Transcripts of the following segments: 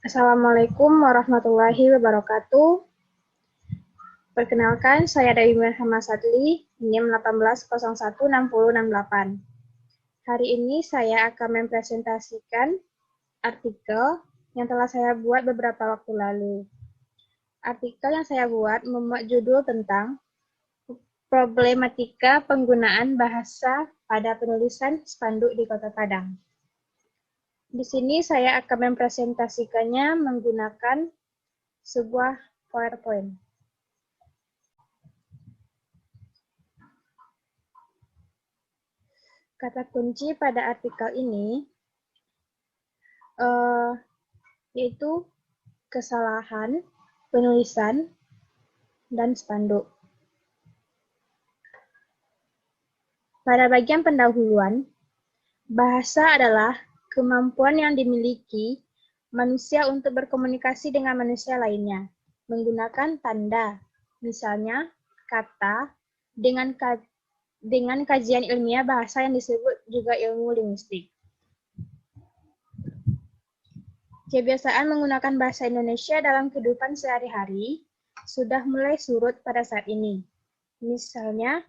Assalamualaikum warahmatullahi wabarakatuh. Perkenalkan, saya Dewi Muhammad Sadli, NIM 18016068. Hari ini saya akan mempresentasikan artikel yang telah saya buat beberapa waktu lalu. Artikel yang saya buat memuat judul tentang problematika penggunaan bahasa pada penulisan spanduk di Kota Padang. Di sini saya akan mempresentasikannya menggunakan sebuah PowerPoint. Kata kunci pada artikel ini yaitu kesalahan penulisan dan spanduk. Pada bagian pendahuluan, bahasa adalah kemampuan yang dimiliki manusia untuk berkomunikasi dengan manusia lainnya, menggunakan tanda, misalnya kata, dengan kajian ilmiah bahasa yang disebut juga ilmu linguistik. Kebiasaan menggunakan bahasa Indonesia dalam kehidupan sehari-hari sudah mulai surut pada saat ini. Misalnya,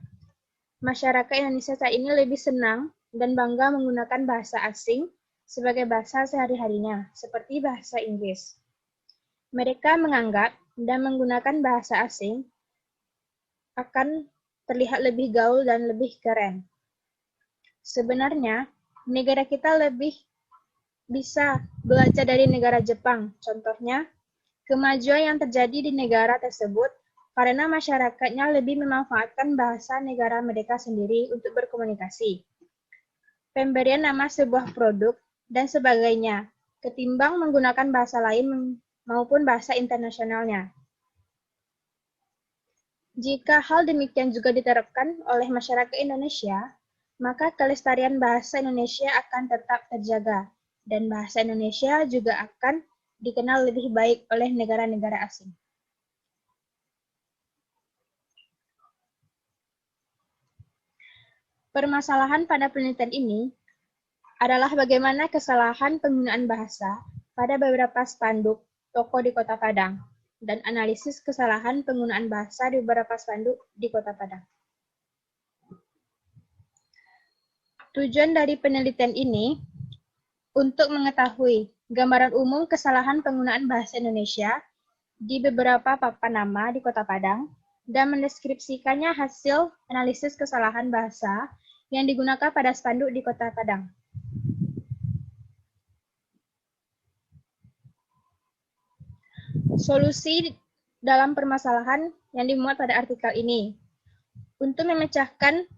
masyarakat Indonesia saat ini lebih senang dan bangga menggunakan bahasa asing sebagai bahasa sehari-harinya, seperti bahasa Inggris. Mereka menganggap dan menggunakan bahasa asing akan terlihat lebih gaul dan lebih keren. Sebenarnya, negara kita lebih bisa belajar dari negara Jepang. Contohnya, kemajuan yang terjadi di negara tersebut karena masyarakatnya lebih memanfaatkan bahasa negara mereka sendiri untuk berkomunikasi. Pemberian nama sebuah produk dan sebagainya, ketimbang menggunakan bahasa lain maupun bahasa internasionalnya. Jika hal demikian juga diterapkan oleh masyarakat Indonesia, maka kelestarian bahasa Indonesia akan tetap terjaga, dan bahasa Indonesia juga akan dikenal lebih baik oleh negara-negara asing. Permasalahan pada penelitian ini adalah bagaimana kesalahan penggunaan bahasa pada beberapa spanduk toko di Kota Padang, dan analisis kesalahan penggunaan bahasa di beberapa spanduk di Kota Padang. Tujuan dari penelitian ini untuk mengetahui gambaran umum kesalahan penggunaan bahasa Indonesia di beberapa papan nama di Kota Padang dan mendeskripsikannya hasil analisis kesalahan bahasa yang digunakan pada spanduk di Kota Padang. Solusi dalam permasalahan yang dimuat pada artikel ini. Untuk memecahkan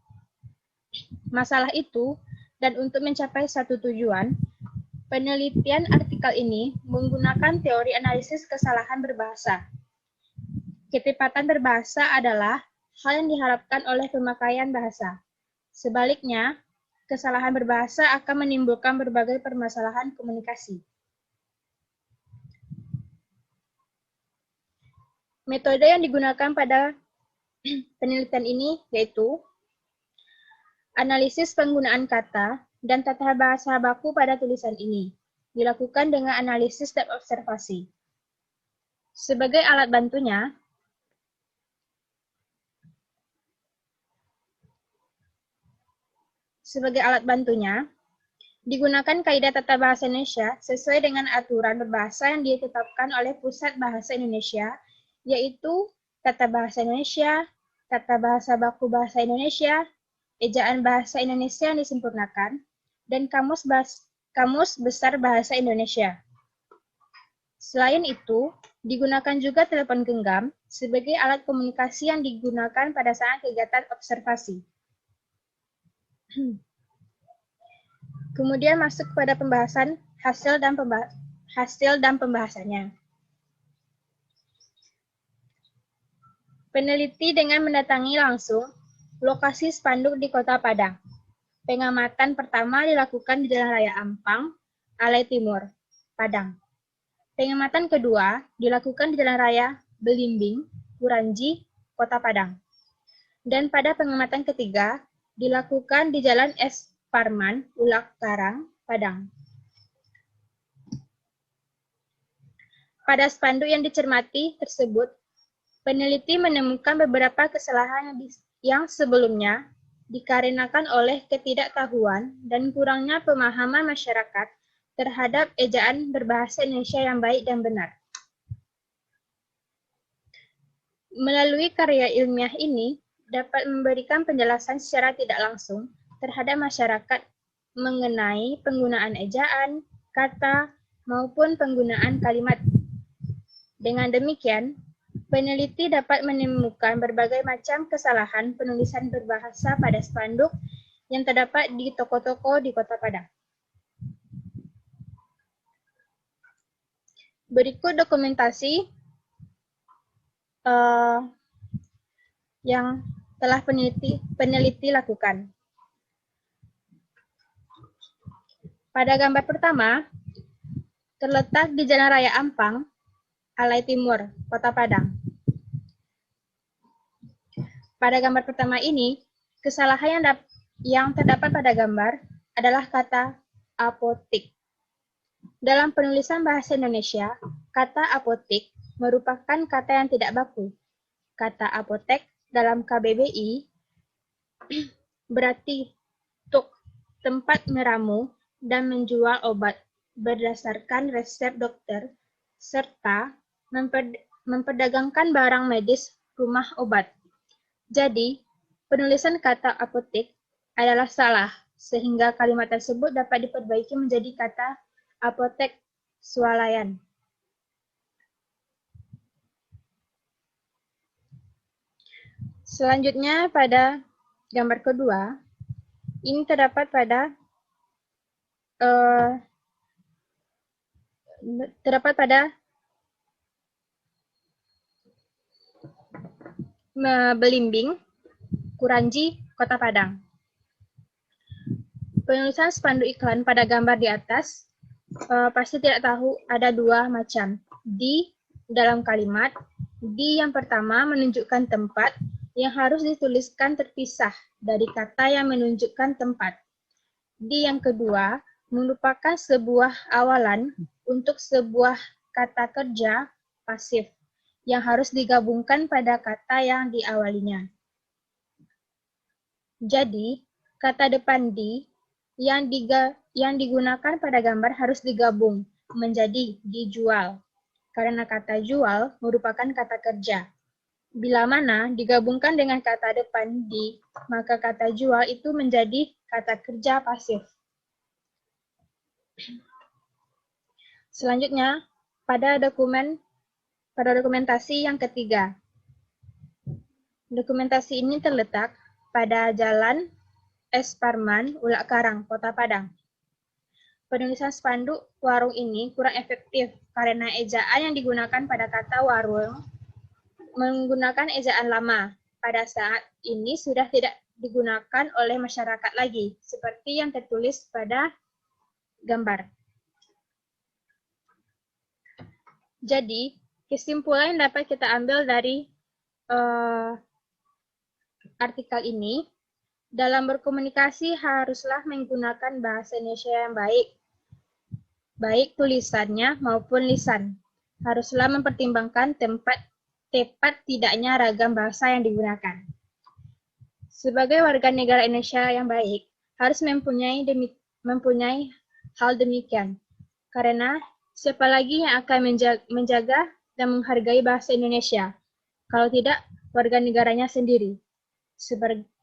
masalah itu dan untuk mencapai satu tujuan, penelitian artikel ini menggunakan teori analisis kesalahan berbahasa. Ketepatan berbahasa adalah hal yang diharapkan oleh pemakaian bahasa. Sebaliknya, kesalahan berbahasa akan menimbulkan berbagai permasalahan komunikasi. Metode yang digunakan pada penelitian ini yaitu analisis penggunaan kata dan tata bahasa baku pada tulisan ini, dilakukan dengan analisis dan observasi. Sebagai alat bantunya, digunakan kaidah tata bahasa Indonesia sesuai dengan aturan berbahasa yang ditetapkan oleh Pusat Bahasa Indonesia, yaitu tata bahasa Indonesia, tata bahasa baku bahasa Indonesia, ejaan bahasa Indonesia yang disempurnakan, dan kamus besar bahasa Indonesia. Selain itu, digunakan juga telepon genggam sebagai alat komunikasi yang digunakan pada saat kegiatan observasi. Kemudian masuk kepada pembahasan hasil dan pembahasannya. Peneliti dengan mendatangi langsung lokasi spanduk di Kota Padang. Pengamatan pertama dilakukan di Jalan Raya Ampang, Alai Timur, Padang. Pengamatan kedua dilakukan di Jalan Raya Belimbing, Uranji, Kota Padang. Dan pada pengamatan ketiga dilakukan di Jalan S. Parman, Ulak Karang, Padang. Pada spanduk yang dicermati tersebut, peneliti menemukan beberapa kesalahan yang sebelumnya dikarenakan oleh ketidaktahuan dan kurangnya pemahaman masyarakat terhadap ejaan berbahasa Indonesia yang baik dan benar. Melalui karya ilmiah ini dapat memberikan penjelasan secara tidak langsung terhadap masyarakat mengenai penggunaan ejaan, kata, maupun penggunaan kalimat. Dengan demikian, peneliti dapat menemukan berbagai macam kesalahan penulisan berbahasa pada spanduk yang terdapat di toko-toko di Kota Padang. Berikut dokumentasi yang telah peneliti lakukan. Pada gambar pertama, terletak di Jalan Raya Ampang, Alai Timur, Kota Padang. Pada gambar pertama ini, kesalahan yang terdapat pada gambar adalah kata apotik. Dalam penulisan bahasa Indonesia, kata apotik merupakan kata yang tidak baku. Kata apotek dalam KBBI berarti tempat meramu dan menjual obat berdasarkan resep dokter serta memperdagangkan barang medis rumah obat. Jadi, penulisan kata apotek adalah salah, sehingga kalimat tersebut dapat diperbaiki menjadi kata apotek swalayan. Selanjutnya pada gambar kedua, ini terdapat pada Belimbing, Kuranji, Kota Padang. Penulisan spanduk iklan pada gambar di atas pasti tidak tahu ada dua macam. Di dalam kalimat, di yang pertama menunjukkan tempat yang harus dituliskan terpisah dari kata yang menunjukkan tempat. Di yang kedua merupakan sebuah awalan untuk sebuah kata kerja pasif yang harus digabungkan pada kata yang diawalinya. Jadi, kata depan di yang digunakan pada gambar harus digabung menjadi dijual, karena kata jual merupakan kata kerja. Bila mana digabungkan dengan kata depan di, maka kata jual itu menjadi kata kerja pasif. Selanjutnya, pada dokumentasi yang ketiga. Dokumentasi ini terletak pada Jalan S. Parman, Ulak Karang, Kota Padang. Penulisan spanduk warung ini kurang efektif karena ejaan yang digunakan pada kata warung menggunakan ejaan lama. Pada saat ini sudah tidak digunakan oleh masyarakat lagi, seperti yang tertulis pada gambar. Jadi, kesimpulan yang dapat kita ambil dari artikel ini, dalam berkomunikasi haruslah menggunakan bahasa Indonesia yang baik tulisannya maupun lisan. Haruslah mempertimbangkan tepat tidaknya ragam bahasa yang digunakan. Sebagai warga negara Indonesia yang baik, harus mempunyai hal demikian. Karena siapa lagi yang akan menjaga dan menghargai bahasa Indonesia, kalau tidak warga negaranya sendiri.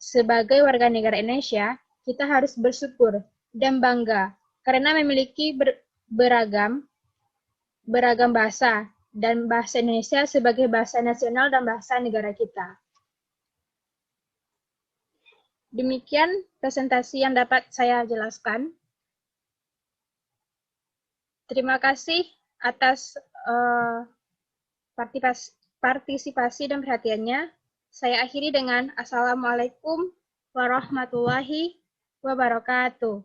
Sebagai warga negara Indonesia, kita harus bersyukur dan bangga karena memiliki beragam bahasa dan bahasa Indonesia sebagai bahasa nasional dan bahasa negara kita. Demikian presentasi yang dapat saya jelaskan. Terima kasih atas partisipasi dan perhatiannya. Saya akhiri dengan Assalamualaikum warahmatullahi wabarakatuh.